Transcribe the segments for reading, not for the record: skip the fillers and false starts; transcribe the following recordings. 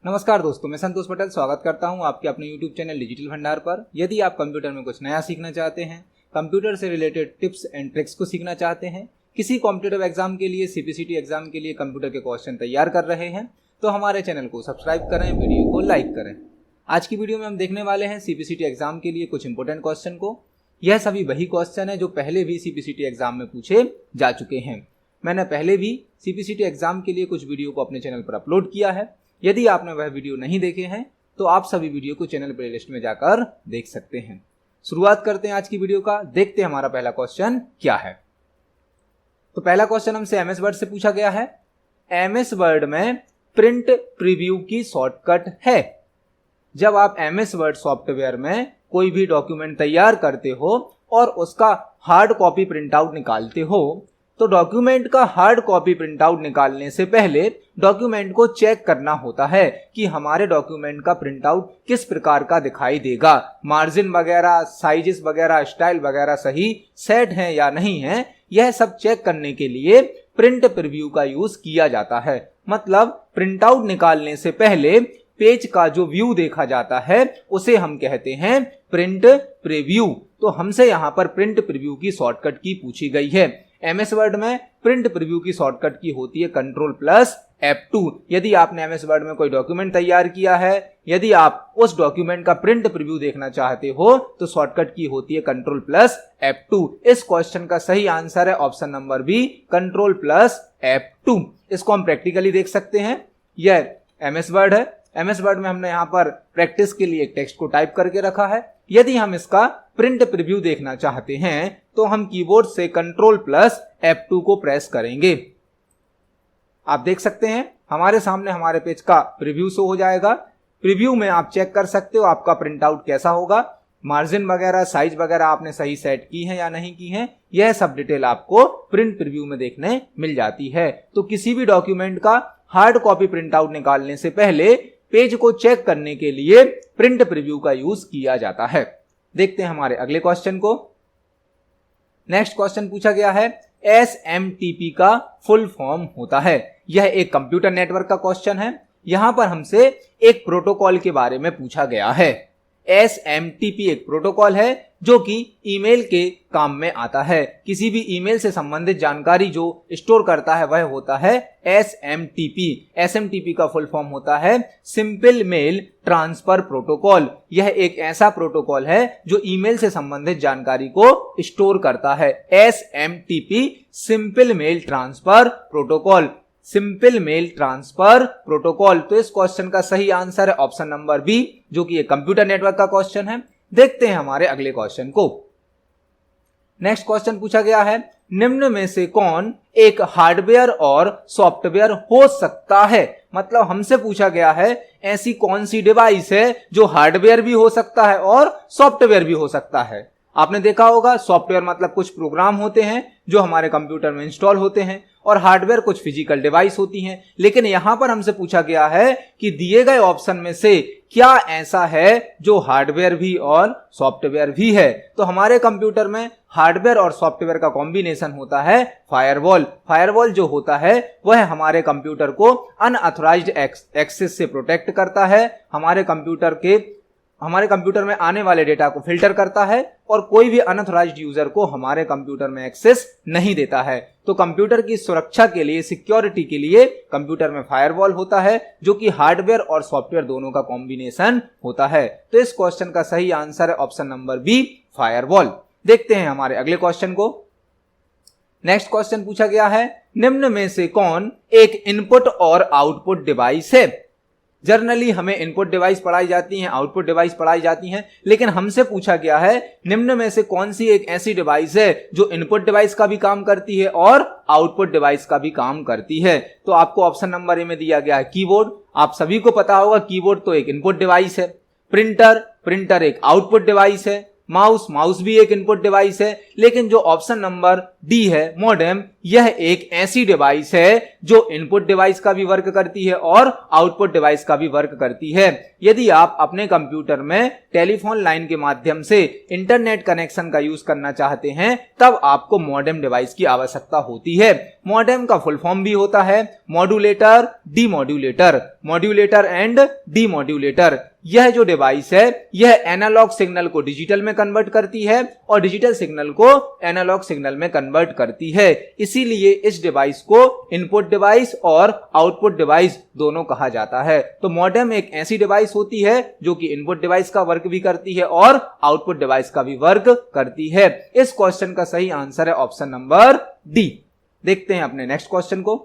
नमस्कार दोस्तों, मैं संतोष पटेल स्वागत करता हूं आपके अपने YouTube चैनल डिजिटल भंडार पर। यदि आप कंप्यूटर में कुछ नया सीखना चाहते हैं, कंप्यूटर से रिलेटेड टिप्स एंड ट्रिक्स को सीखना चाहते हैं, किसी कॉम्पिटिटिव एग्जाम के लिए, CPCT एग्जाम के लिए कंप्यूटर के क्वेश्चन तैयार कर रहे हैं, तो हमारे चैनल को सब्सक्राइब करें, वीडियो को लाइक करें। आज की वीडियो में हम देखने वाले हैं CPCT एग्जाम के लिए कुछ इंपॉर्टेंट क्वेश्चन को। यह सभी वही क्वेश्चन है जो पहले भी CPCT एग्जाम में पूछे जा चुके हैं। मैंने पहले भी CPCT एग्जाम के लिए कुछ वीडियो को अपने चैनल पर अपलोड किया है। यदि आपने वह वीडियो नहीं देखे हैं तो आप सभी वीडियो को चैनल प्लेलिस्ट में जाकर देख सकते हैं। शुरुआत करते हैं आज की वीडियो का। देखते हैं हमारा पहला क्वेश्चन क्या है। तो पहला क्वेश्चन हमसे MS वर्ड से पूछा गया है। MS वर्ड में प्रिंट प्रीव्यू की शॉर्टकट है। जब आप MS वर्ड सॉफ्टवेयर में कोई भी डॉक्यूमेंट तैयार करते हो और उसका हार्ड कॉपी प्रिंट आउट निकालते हो, तो डॉक्यूमेंट का हार्ड कॉपी प्रिंट आउट निकालने से पहले डॉक्यूमेंट को चेक करना होता है कि हमारे डॉक्यूमेंट का प्रिंट आउट किस प्रकार का दिखाई देगा, मार्जिन वगैरह, साइजेस वगैरह, स्टाइल वगैरह सही सेट हैं या नहीं है। यह सब चेक करने के लिए प्रिंट प्रीव्यू का यूज किया जाता है। मतलब प्रिंट आउट निकालने से पहले पेज का जो व्यू देखा जाता है उसे हम कहते हैं प्रिंट प्रीव्यू। तो हमसे यहां पर प्रिंट प्रीव्यू की शॉर्टकट की पूछी गई है। MS वर्ड में प्रिंट प्रीव्यू की शॉर्टकट की होती है Ctrl+F2। यदि आपने MS वर्ड में कोई डॉक्यूमेंट तैयार किया है, यदि आप उस डॉक्यूमेंट का प्रिंट प्रीव्यू देखना चाहते हो तो शॉर्टकट की होती है Ctrl+F2। इस क्वेश्चन का सही आंसर है ऑप्शन नंबर बी, Ctrl+F2। इसको हम प्रैक्टिकली देख सकते हैं। यह MS वर्ड है। MS वर्ड में हमने यहाँ पर प्रैक्टिस के लिए एक टेक्स्ट को टाइप करके रखा है। यदि हम इसका प्रिंट प्रीव्यू देखना चाहते हैं तो हम कीबोर्ड से Ctrl+F2 को प्रेस करेंगे। आप देख सकते हैं हमारे सामने हमारे पेज का प्रीव्यू शो हो जाएगा। प्रीव्यू में आप चेक कर सकते हो आपका प्रिंट आउट कैसा होगा, मार्जिन वगैरह, साइज वगैरह आपने सही सेट की है या नहीं की है, यह सब डिटेल आपको प्रिंट प्रीव्यू में देखने मिल जाती है। तो किसी भी डॉक्यूमेंट का हार्ड कॉपी प्रिंट आउट निकालने से पहले पेज को चेक करने के लिए प्रिंट प्रीव्यू का यूज किया जाता है। देखते हैं हमारे अगले क्वेश्चन को। नेक्स्ट क्वेश्चन पूछा गया है SMTP का फुल फॉर्म होता है। यह एक कंप्यूटर नेटवर्क का क्वेश्चन है। यहां पर हमसे एक प्रोटोकॉल के बारे में पूछा गया है। SMTP एक प्रोटोकॉल है जो कि ईमेल के काम में आता है। किसी भी ईमेल से संबंधित जानकारी जो स्टोर करता है वह होता है SMTP। SMTP का फुल फॉर्म होता है सिंपल मेल ट्रांसफर प्रोटोकॉल। यह एक ऐसा प्रोटोकॉल है जो ईमेल से संबंधित जानकारी को स्टोर करता है। SMTP simple mail transfer protocol, simple mail transfer protocol. तो इस क्वेश्चन का सही आंसर है ऑप्शन नंबर बी, जो कि एक कंप्यूटर नेटवर्क का क्वेश्चन है। देखते हैं हमारे अगले क्वेश्चन को। नेक्स्ट क्वेश्चन पूछा गया है निम्न में से कौन एक हार्डवेयर और सॉफ्टवेयर हो सकता है। मतलब हमसे पूछा गया है ऐसी कौन सी डिवाइस है जो हार्डवेयर भी हो सकता है और सॉफ्टवेयर भी हो सकता है। आपने देखा होगा सॉफ्टवेयर मतलब कुछ प्रोग्राम होते हैं जो हमारे कंप्यूटर में इंस्टॉल होते हैं और हार्डवेयर कुछ फिजिकल डिवाइस होती हैं। लेकिन यहां पर हमसे पूछा गया है कि दिए गए ऑप्शन में से क्या ऐसा है जो हार्डवेयर भी और सॉफ्टवेयर भी है। तो हमारे कंप्यूटर में हार्डवेयर और सॉफ्टवेयर का कॉम्बिनेशन होता है फायरवॉल। फायरवॉल जो होता है वह हमारे कंप्यूटर को अनऑथराइज्ड एक्सेस से प्रोटेक्ट करता है, हमारे कंप्यूटर में आने वाले डेटा को फिल्टर करता है और कोई भी अनऑथराइज्ड यूजर को हमारे कंप्यूटर में एक्सेस नहीं देता है। तो कंप्यूटर की सुरक्षा के लिए, सिक्योरिटी के लिए कंप्यूटर में फायरवॉल होता है जो कि हार्डवेयर और सॉफ्टवेयर दोनों का कॉम्बिनेशन होता है। तो इस क्वेश्चन का सही आंसर है ऑप्शन नंबर बी, फायरवॉल। देखते हैं हमारे अगले क्वेश्चन को। नेक्स्ट क्वेश्चन पूछा गया है निम्न में से कौन एक इनपुट और आउटपुट डिवाइस है। जनरली हमें इनपुट डिवाइस पढ़ाई जाती हैं, आउटपुट डिवाइस पढ़ाई जाती हैं, लेकिन हमसे पूछा गया है निम्न में से कौन सी एक ऐसी डिवाइस है जो इनपुट डिवाइस का भी काम करती है और आउटपुट डिवाइस का भी काम करती है। तो आपको ऑप्शन नंबर ए में दिया गया है कीबोर्ड। आप सभी को पता होगा कीबोर्ड तो एक इनपुट डिवाइस है। प्रिंटर एक आउटपुट डिवाइस है। माउस भी एक इनपुट डिवाइस है। लेकिन जो ऑप्शन नंबर डी है मॉडेम, यह एक ऐसी डिवाइस है जो इनपुट डिवाइस का भी वर्क करती है और आउटपुट डिवाइस का भी वर्क करती है। यदि आप अपने कंप्यूटर में टेलीफोन लाइन के माध्यम से इंटरनेट कनेक्शन का यूज करना चाहते हैं तब आपको मॉडेम डिवाइस की आवश्यकता होती है। मॉडेम का फुल फॉर्म भी होता है modulator, demodulator, modulator and demodulator. यह जो डिवाइस है यह एनालॉग सिग्नल को डिजिटल में कन्वर्ट करती है और डिजिटल सिग्नल को एनालॉग सिग्नल में कन्वर्ट करती है। इसीलिए इस डिवाइस को इनपुट डिवाइस और आउटपुट डिवाइस दोनों कहा जाता है। तो मॉडेम एक ऐसी डिवाइस होती है जो कि इनपुट डिवाइस का वर्क भी करती है और आउटपुट डिवाइस का भी वर्क करती है। इस क्वेश्चन का सही आंसर है ऑप्शन नंबर डी। देखते हैं अपने नेक्स्ट क्वेश्चन को।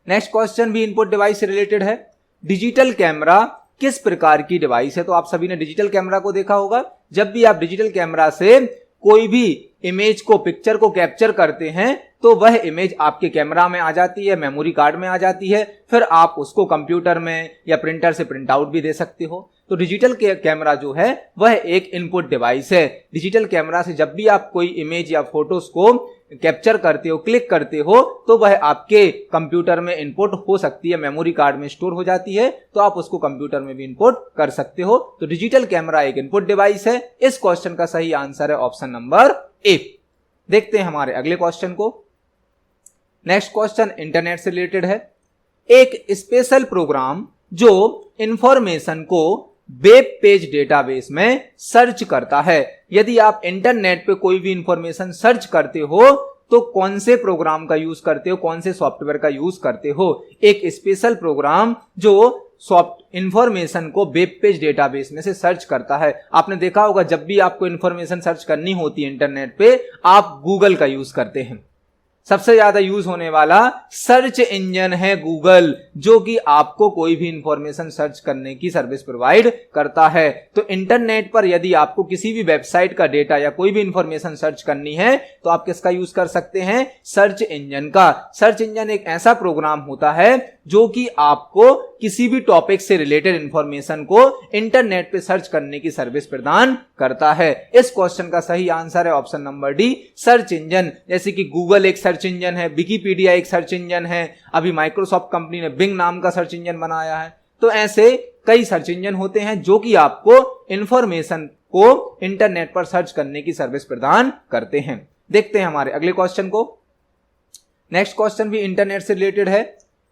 नेक्स्ट क्वेश्चन भी इनपुट डिवाइस से रिलेटेड है। डिजिटल कैमरा किस प्रकार की डिवाइस है? तो आप सभी ने डिजिटल कैमरा को देखा होगा। जब भी आप डिजिटल कैमरा से कोई भी इमेज को, पिक्चर को कैप्चर करते हैं तो वह इमेज आपके कैमरा में आ जाती है, मेमोरी कार्ड में आ जाती है, फिर आप उसको कंप्यूटर में या प्रिंटर से प्रिंट आउट भी दे सकते हो। तो डिजिटल कैमरा जो है वह एक इनपुट डिवाइस है। डिजिटल कैमरा से जब भी आप कोई इमेज या फोटोज को कैप्चर करते हो, क्लिक करते हो, तो वह आपके कंप्यूटर में इनपुट हो सकती है, मेमोरी कार्ड में स्टोर हो जाती है, तो आप उसको कंप्यूटर में भी इनपुट कर सकते हो। तो डिजिटल कैमरा एक इनपुट डिवाइस है। इस क्वेश्चन का सही आंसर है ऑप्शन नंबर ए। देखते हैं हमारे अगले क्वेश्चन को। नेक्स्ट क्वेश्चन इंटरनेट से रिलेटेड है। एक स्पेशल प्रोग्राम जो इंफॉर्मेशन को वेब पेज डेटाबेस में सर्च करता है। यदि आप इंटरनेट पे कोई भी इंफॉर्मेशन सर्च करते हो तो कौन से प्रोग्राम का यूज करते हो, कौन से सॉफ्टवेयर का यूज करते हो? एक स्पेशल प्रोग्राम जो इंफॉर्मेशन को वेब पेज डेटाबेस में से सर्च करता है। आपने देखा होगा जब भी आपको इंफॉर्मेशन सर्च करनी होती है इंटरनेट पे, आप गूगल का यूज करते हैं। सबसे ज्यादा यूज होने वाला सर्च इंजन है गूगल, जो कि आपको कोई भी इंफॉर्मेशन सर्च करने की सर्विस प्रोवाइड करता है। तो इंटरनेट पर यदि आपको किसी भी वेबसाइट का डेटा या कोई भी इंफॉर्मेशन सर्च करनी है तो आप किसका यूज कर सकते हैं? सर्च इंजन का। सर्च इंजन एक ऐसा प्रोग्राम होता है जो कि आपको किसी भी टॉपिक से रिलेटेड इंफॉर्मेशन को इंटरनेट पे सर्च करने की सर्विस प्रदान करता है। इस क्वेश्चन का सही आंसर है option number D, search engine. जैसे कि गूगल एक सर्च इंजन है, विकिपीडिया एक सर्च इंजन है, अभी माइक्रोसॉफ्ट कंपनी ने बिंग नाम का सर्च इंजन बनाया है। तो ऐसे कई सर्च इंजन होते हैं जो कि आपको इंफॉर्मेशन को इंटरनेट पर सर्च करने की सर्विस प्रदान करते हैं। देखते हैं हमारे अगले क्वेश्चन को। नेक्स्ट क्वेश्चन भी इंटरनेट से रिलेटेड है।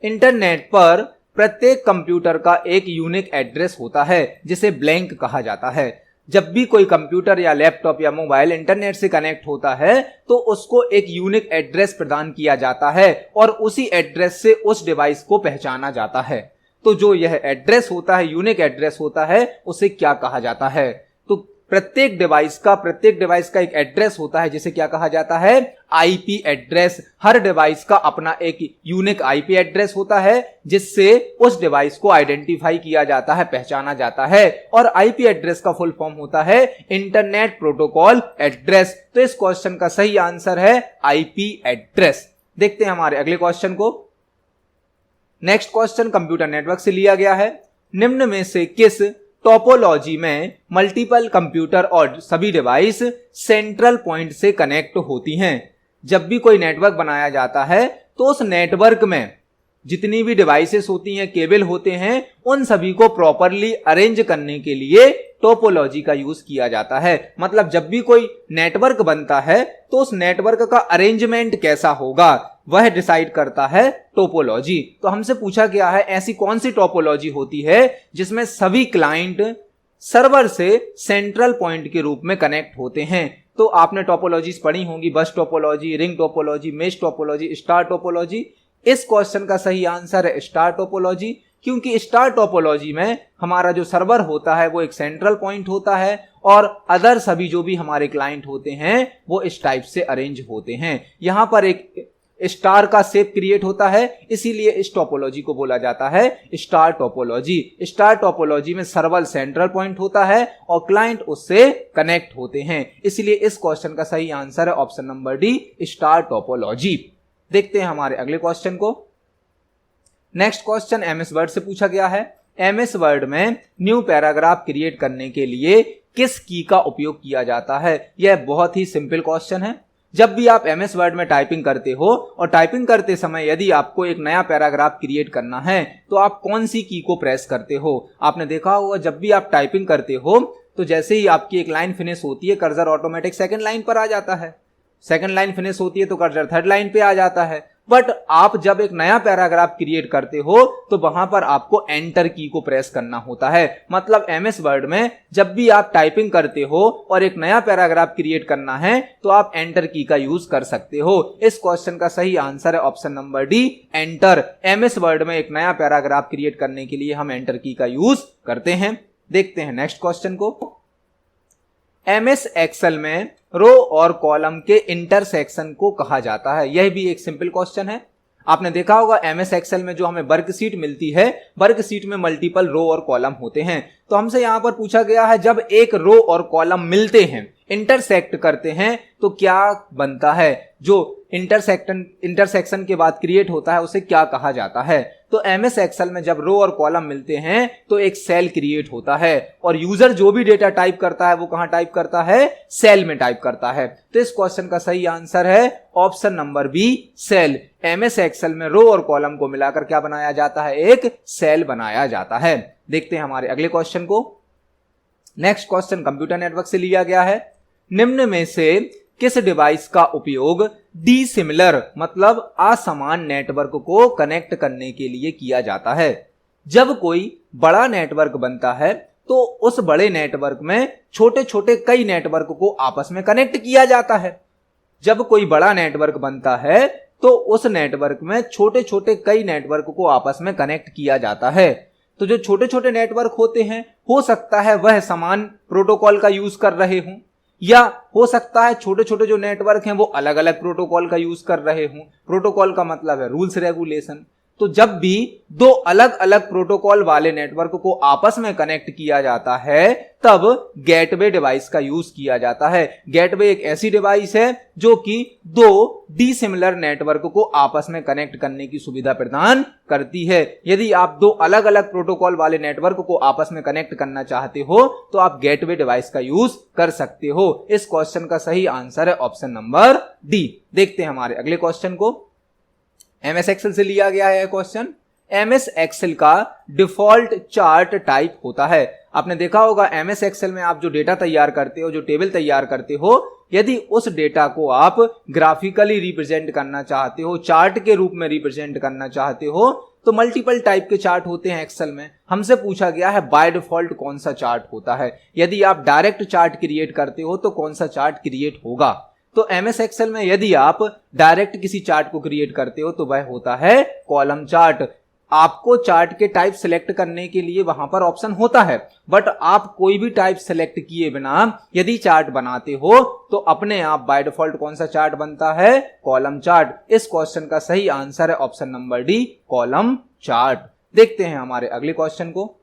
इंटरनेट पर प्रत्येक कंप्यूटर का एक यूनिक एड्रेस होता है जिसे ब्लैंक कहा जाता है। जब भी कोई कंप्यूटर या लैपटॉप या मोबाइल इंटरनेट से कनेक्ट होता है तो उसको एक यूनिक एड्रेस प्रदान किया जाता है और उसी एड्रेस से उस डिवाइस को पहचाना जाता है। तो जो यह एड्रेस होता है, यूनिक एड्रेस होता है, उसे क्या कहा जाता है? तो प्रत्येक डिवाइस का एक एड्रेस होता है जिसे क्या कहा जाता है? IP address. हर डिवाइस का अपना एक यूनिक आईपी एड्रेस होता है जिससे उस डिवाइस को आइडेंटिफाई किया जाता है, पहचाना जाता है। और आईपी एड्रेस का फुल फॉर्म होता है इंटरनेट प्रोटोकॉल एड्रेस। तो इस क्वेश्चन का सही आंसर है आईपी एड्रेस। देखते हैं हमारे अगले क्वेश्चन को। नेक्स्ट क्वेश्चन कंप्यूटर नेटवर्क से लिया गया है। निम्न में से किस टोपोलॉजी में मल्टीपल कंप्यूटर और सभी डिवाइस सेंट्रल पॉइंट से कनेक्ट होती हैं? जब भी कोई नेटवर्क बनाया जाता है तो उस नेटवर्क में जितनी भी डिवाइसेस होती हैं, केबल होते हैं, उन सभी को प्रॉपरली अरेंज करने के लिए टोपोलॉजी का यूज किया जाता है। मतलब जब भी कोई नेटवर्क बनता है तो उस नेटवर्क का अरेंजमेंट कैसा होगा वह डिसाइड करता है टोपोलॉजी। तो हमसे पूछा गया है ऐसी कौन सी टोपोलॉजी होती है जिसमें सभी क्लाइंट सर्वर से सेंट्रल पॉइंट के रूप में कनेक्ट होते हैं? तो आपने टोपोलॉजीज पढ़ी होंगी, बस topology, ring topology, mesh topology, star topology. इस क्वेश्चन का सही आंसर है स्टार टोपोलॉजी, क्योंकि स्टार टोपोलॉजी में हमारा जो सर्वर होता है वो एक सेंट्रल पॉइंट होता है और अदर सभी जो भी हमारे क्लाइंट होते हैं वो इस टाइप से अरेंज होते हैं। यहां पर एक स्टार का शेप क्रिएट होता है, इसीलिए इस टोपोलॉजी को बोला जाता है स्टार टोपोलॉजी। स्टार टोपोलॉजी में सर्वर सेंट्रल पॉइंट होता है और क्लाइंट उससे कनेक्ट होते हैं, इसलिए इस क्वेश्चन का सही आंसर है option number D, star topology. देखते हैं हमारे अगले क्वेश्चन को। नेक्स्ट क्वेश्चन एमएस वर्ड से पूछा गया है। एमएस वर्ड में न्यू पैराग्राफ क्रिएट करने के लिए किस की का उपयोग किया जाता है? यह बहुत ही सिंपल क्वेश्चन है। जब भी आप MS वर्ड में टाइपिंग करते हो और टाइपिंग करते समय यदि आपको एक नया पैराग्राफ क्रिएट करना है तो आप कौन सी की को प्रेस करते हो। आपने देखा होगा जब भी आप टाइपिंग करते हो तो जैसे ही आपकी एक लाइन फिनिश होती है कर्सर ऑटोमेटिक सेकंड लाइन पर आ जाता है, सेकंड लाइन फिनिश होती है तो कर्सर थर्ड लाइन पे आ जाता है। बट आप जब एक नया पैराग्राफ क्रिएट करते हो तो वहां पर आपको एंटर की को प्रेस करना होता है। मतलब MS वर्ड में जब भी आप टाइपिंग करते हो और एक नया पैराग्राफ क्रिएट करना है तो आप एंटर की का यूज कर सकते हो। इस क्वेश्चन का सही आंसर है option number D, enter. MS word में एक नया पैराग्राफ क्रिएट करने के लिए हम एंटर की का यूज करते हैं। देखते हैं नेक्स्ट क्वेश्चन को। MS एक्सेल में रो और कॉलम के इंटरसेक्शन को कहा जाता है। यह भी एक सिंपल क्वेश्चन है। आपने देखा होगा MS एक्सेल में जो हमें वर्कशीट मिलती है, वर्कशीट में मल्टीपल रो और कॉलम होते हैं। तो हमसे यहां पर पूछा गया है जब एक रो और कॉलम मिलते हैं, इंटरसेक्ट करते हैं तो क्या बनता है। जो इंटरसेक्शन के बाद क्रिएट होता है उसे क्या कहा जाता है। तो MS एक्सेल में जब रो और कॉलम मिलते हैं तो एक सेल क्रिएट होता है और यूजर जो भी डेटा टाइप करता है वो कहां टाइप करता है, सेल में टाइप करता है। तो इस क्वेश्चन का सही आंसर है option number B, cell. MS excel में रो और कॉलम को मिलाकर क्या बनाया जाता है, एक सेल बनाया जाता है। देखते हैं हमारे अगले क्वेश्चन को। नेक्स्ट क्वेश्चन कंप्यूटर नेटवर्क से लिया गया है। निम्न में से किस डिवाइस का उपयोग डिसिमिलर मतलब असमान नेटवर्क को कनेक्ट करने के लिए किया जाता है। जब कोई बड़ा नेटवर्क बनता है तो उस बड़े नेटवर्क में छोटे छोटे कई नेटवर्क को आपस में कनेक्ट किया जाता है। जब कोई बड़ा नेटवर्क बनता है तो उस नेटवर्क में छोटे छोटे कई नेटवर्क को आपस में कनेक्ट किया जाता है। तो जो छोटे छोटे नेटवर्क होते हैं हो सकता है वह समान प्रोटोकॉल का यूज कर रहे हों, या हो सकता है छोटे छोटे जो नेटवर्क हैं वो अलग अलग प्रोटोकॉल का यूज कर रहे हों। प्रोटोकॉल का मतलब है रूल्स रेगुलेशन। तो जब भी दो अलग अलग प्रोटोकॉल वाले नेटवर्क को आपस में कनेक्ट किया जाता है तब गेटवे डिवाइस का यूज किया जाता है। गेटवे एक ऐसी डिवाइस है जो कि दो डिसिमिलर नेटवर्क को आपस में कनेक्ट करने की सुविधा प्रदान करती है। यदि आप दो अलग अलग प्रोटोकॉल वाले नेटवर्क को आपस में कनेक्ट करना चाहते हो तो आप गेटवे डिवाइस का यूज कर सकते हो। इस क्वेश्चन का सही आंसर है ऑप्शन नंबर डी। देखते हैं हमारे अगले क्वेश्चन को। MS एक्सेल से लिया गया है क्वेश्चन। MS एक्सेल का डिफॉल्ट चार्ट टाइप होता है। आपने देखा होगा MS एक्सेल में आप जो डेटा तैयार करते हो, जो टेबल तैयार करते हो, यदि उस डेटा को आप ग्राफिकली रिप्रेजेंट करना चाहते हो, चार्ट के रूप में रिप्रेजेंट करना चाहते हो, तो मल्टीपल टाइप के चार्ट होते हैं एक्सेल में। हमसे पूछा गया है बाय डिफॉल्ट कौन सा चार्ट होता है। यदि आप डायरेक्ट चार्ट क्रिएट करते हो तो कौन सा चार्ट क्रिएट होगा। तो MS एक्सेल में यदि आप डायरेक्ट किसी चार्ट को क्रिएट करते हो तो वह होता है कॉलम चार्ट। आपको चार्ट के टाइप सिलेक्ट करने के लिए वहां पर ऑप्शन होता है, बट आप कोई भी टाइप सिलेक्ट किए बिना यदि चार्ट बनाते हो तो अपने आप बाय डिफॉल्ट कौन सा चार्ट बनता है, कॉलम चार्ट। इस क्वेश्चन का सही आंसर है option number D, column chart. देखते हैं हमारे अगले क्वेश्चन को।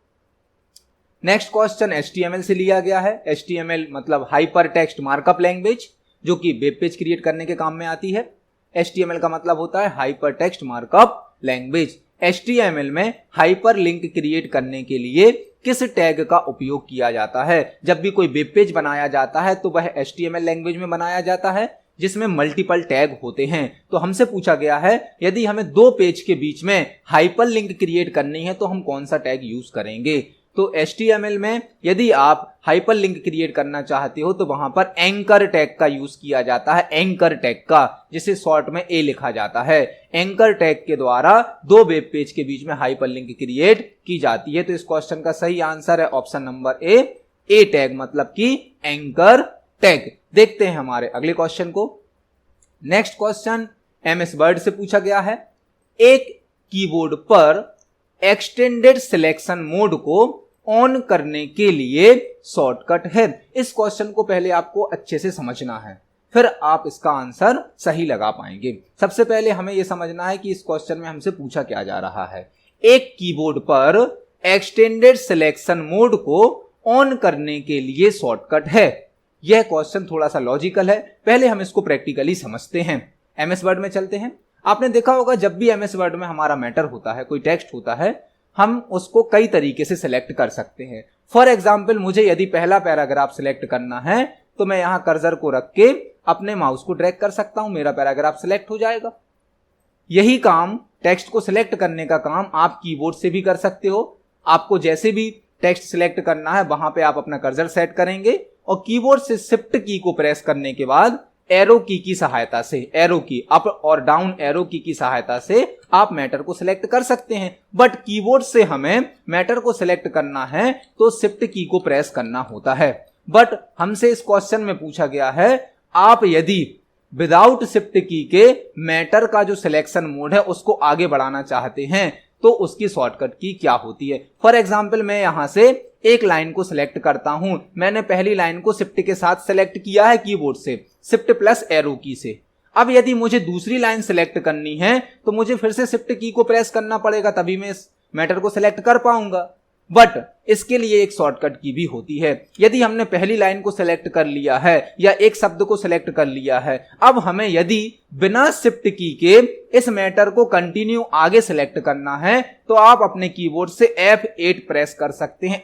नेक्स्ट क्वेश्चन HTML से लिया गया है। HTML मतलब हाइपर टेक्स्ट मार्कअप लैंग्वेज, जो कि वेब पेज क्रिएट करने के काम में आती है। HTML का मतलब होता है hyper text markup language. HTML में हाइपर लिंक क्रिएट करने के लिए किस टैग का उपयोग किया जाता है। जब भी कोई वेब पेज बनाया जाता है तो वह HTML लैंग्वेज में बनाया जाता है जिसमें मल्टीपल टैग होते हैं। तो हमसे पूछा गया है यदि हमें दो पेज के बीच में हाइपर लिंक क्रिएट करनी है तो हम कौन सा टैग यूज करेंगे। तो HTML में यदि आप हाइपर लिंक क्रिएट करना चाहते हो तो वहां पर एंकर टैग का यूज किया जाता है, एंकर टैग का, जिसे शॉर्ट में ए लिखा जाता है। एंकर टैग के द्वारा दो वेब पेज के बीच में हाइपर लिंक क्रिएट की जाती है। तो इस क्वेश्चन का सही आंसर है ऑप्शन नंबर ए टैग मतलब कि एंकर टैग। देखते हैं हमारे अगले क्वेश्चन को। नेक्स्ट क्वेश्चन MS वर्ड से पूछा गया है। एक कीबोर्ड पर एक्सटेंडेड सिलेक्शन मोड को ऑन करने के लिए शॉर्टकट है। इस क्वेश्चन को पहले आपको अच्छे से समझना है, फिर आप इसका आंसर सही लगा पाएंगे। सबसे पहले हमें यह समझना है कि इस क्वेश्चन में हमसे पूछा क्या जा रहा है। एक कीबोर्ड पर एक्सटेंडेड सिलेक्शन मोड को ऑन करने के लिए शॉर्टकट है। यह क्वेश्चन थोड़ा सा लॉजिकल है, पहले हम इसको प्रैक्टिकली समझते हैं। MS वर्ड में चलते हैं। आपने देखा होगा जब भी MS वर्ड में हमारा मैटर होता है, कोई टेक्स्ट होता है, हम उसको कई तरीके से सिलेक्ट कर सकते हैं। फॉर एग्जाम्पल मुझे यदि पहला पैराग्राफ सिलेक्ट करना है तो मैं यहां कर्सर को रख के अपने माउस को ड्रैग कर सकता हूं, मेरा पैराग्राफ सिलेक्ट हो जाएगा। यही काम, टेक्स्ट को सिलेक्ट करने का काम आप कीबोर्ड से भी कर सकते हो। आपको जैसे भी टेक्स्ट सिलेक्ट करना है वहां पे आप अपना कर्सर सेट करेंगे और कीबोर्ड से शिफ्ट की को प्रेस करने के बाद एरो की सहायता से, एरो की, अप और डाउन एरो की सहायता से आप मैटर को सिलेक्ट कर सकते हैं। बट कीबोर्ड से हमें मैटर को सिलेक्ट करना है तो शिफ्ट की को प्रेस करना होता है। बट हमसे इस क्वेश्चन में पूछा गया है आप यदि विदाउट शिफ्ट की के मैटर का जो सिलेक्शन मोड है उसको आगे बढ़ाना चाहते हैं तो उसकी शॉर्टकट की क्या होती है। फॉर एग्जाम्पल मैं यहां से एक लाइन को सिलेक्ट करता हूं। मैंने पहली लाइन को शिफ्ट के साथ सिलेक्ट किया है कीबोर्ड से, शिफ्ट प्लस एरो की से। अब यदि मुझे दूसरी लाइन सिलेक्ट करनी है तो मुझे फिर से शिफ्ट की को प्रेस करना पड़ेगा, तभी मैं इस मैटर को सिलेक्ट कर पाऊंगा। बट इसके लिए एक शॉर्टकट की भी होती है। यदि हमने पहली लाइन को सिलेक्ट कर लिया है या एक शब्द को सिलेक्ट कर लिया है, अब हमें यदि बिना शिफ्ट की के इस मैटर को कंटिन्यू आगे सिलेक्ट करना है तो आप अपने कीबोर्ड से F8 प्रेस कर सकते हैं।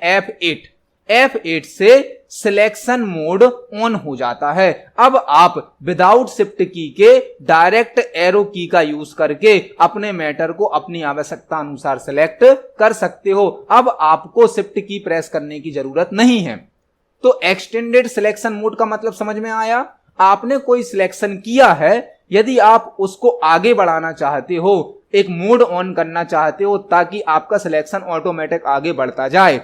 F8 से सिलेक्शन मोड ऑन हो जाता है। अब आप विदाउट शिफ्ट की के डायरेक्ट एरो की का यूज करके अपने मैटर को अपनी आवश्यकता अनुसार सिलेक्ट कर सकते हो। अब आपको शिफ्ट की प्रेस करने की जरूरत नहीं है। तो एक्सटेंडेड सिलेक्शन मोड का मतलब समझ में आया। आपने कोई सिलेक्शन किया है, यदि आप उसको आगे बढ़ाना चाहते हो, एक मोड ऑन करना चाहते हो ताकि आपका सिलेक्शन ऑटोमेटिक आगे बढ़ता जाए,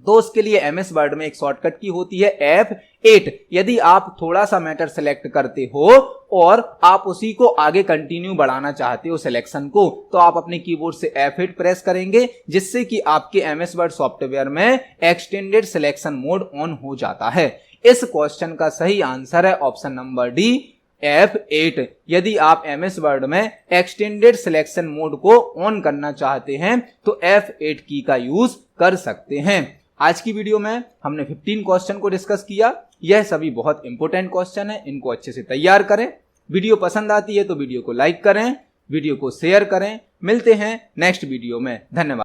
तो उसके लिए एमएस वर्ड में एक शॉर्टकट की होती है F8। यदि आप थोड़ा सा मैटर सिलेक्ट करते हो और आप उसी को आगे कंटिन्यू बढ़ाना चाहते हो सिलेक्शन को, तो आप अपने कीबोर्ड से F8 प्रेस करेंगे, जिससे कि आपके एमएस वर्ड सॉफ्टवेयर में एक्सटेंडेड सिलेक्शन मोड ऑन हो जाता है। इस क्वेश्चन का सही आंसर है ऑप्शन नंबर डी, F8। यदि आप एमएस वर्ड में एक्सटेंडेड सिलेक्शन मोड को ऑन करना चाहते हैं तो F8 की का यूज कर सकते हैं। आज की वीडियो में हमने 15 क्वेश्चन को डिस्कस किया। यह सभी बहुत इंपॉर्टेंट क्वेश्चन है, इनको अच्छे से तैयार करें। वीडियो पसंद आती है तो वीडियो को लाइक करें, वीडियो को शेयर करें। मिलते हैं नेक्स्ट वीडियो में। धन्यवाद।